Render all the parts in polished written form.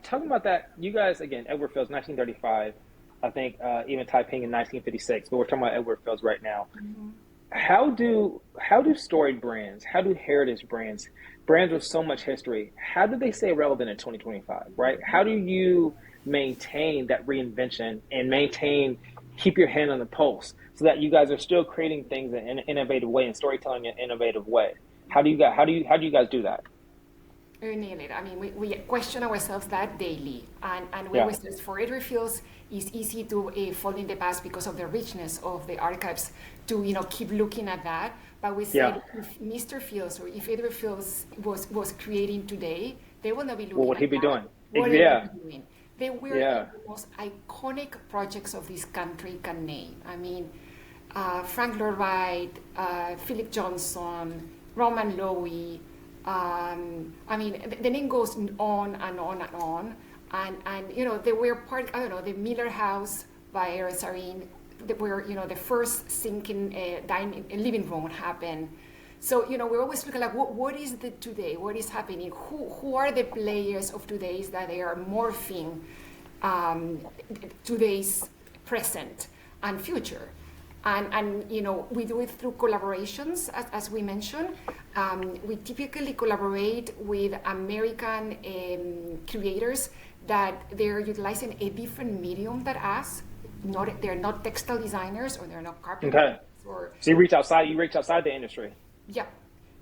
talking about that, you guys again, Edward Fields, 1935. I think even Taiping in 1956, but we're talking about Edward Fields right now. Mhm. How do storied brands, how do heritage brands, brands with so much history, how do they stay relevant in 2025, right? How do you maintain that reinvention and keep your hand on the pulse so that you guys are still creating things in an innovative way and storytelling in an innovative way? How do you guys do that? We nail it. I mean, we question ourselves that daily. And we Yeah. always say for Edward Fields, it's easy to fall in the past because of the richness of the archives to, keep looking at that. But we Yeah. said if Mr. Fields or if Edward Fields was creating today, they will not be What looking would he at be that. doing? What they will Yeah. be doing. They were Yeah. the most iconic projects of this country can name. I mean, Frank Lloyd Wright, Philip Johnson, Roman Lowy. I mean, the name goes on and on and on. And they were part, I don't know, the Miller House by Eric Sarin, where, the first sinking living room happened. So, we always look at like, what is the today? What is happening? Who are the players of today's that they are morphing today's present and future? And we do it through collaborations, as we mentioned. We typically collaborate with American creators that they're utilizing a different medium than us. They're not textile designers or they're not carpenters Okay. or So you reach outside the industry. yeah,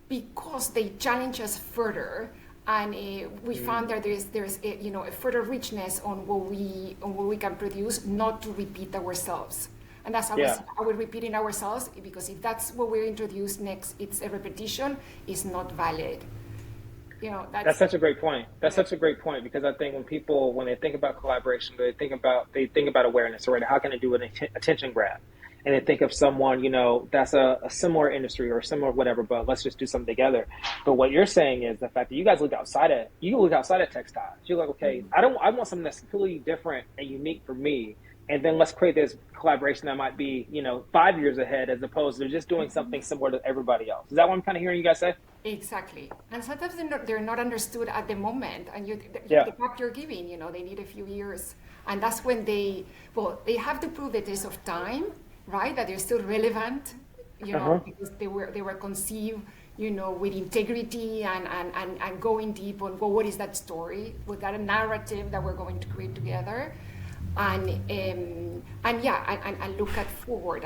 because they challenge us further, and we found that there's a further richness on what we can produce, not to repeat ourselves. And that's how Yeah. we're repeating ourselves, because if that's what we're introduced next, it's a repetition, is not valid. That's That's such a great point. That's yeah. such a great point because I think when they think about collaboration, they think about awareness, right? How can I do an attention grab? And they think of someone, that's a similar industry or similar whatever, but let's just do something together. But what you're saying is the fact that you look outside of textiles. You're like, okay, I want something that's completely different and unique for me. And then let's create this collaboration that might be, 5 years ahead as opposed to just doing something similar to everybody else. Is that what I'm kind of hearing you guys say? Exactly. And sometimes they're not understood at the moment. And the Yeah. gap you're giving, they need a few years. And that's when they have to prove the test of time, right? That they're still relevant, Uh-huh. because they were conceived, with integrity and going deep on, well, what is that story? Was that a narrative that we're going to create together? And yeah, and look at forward.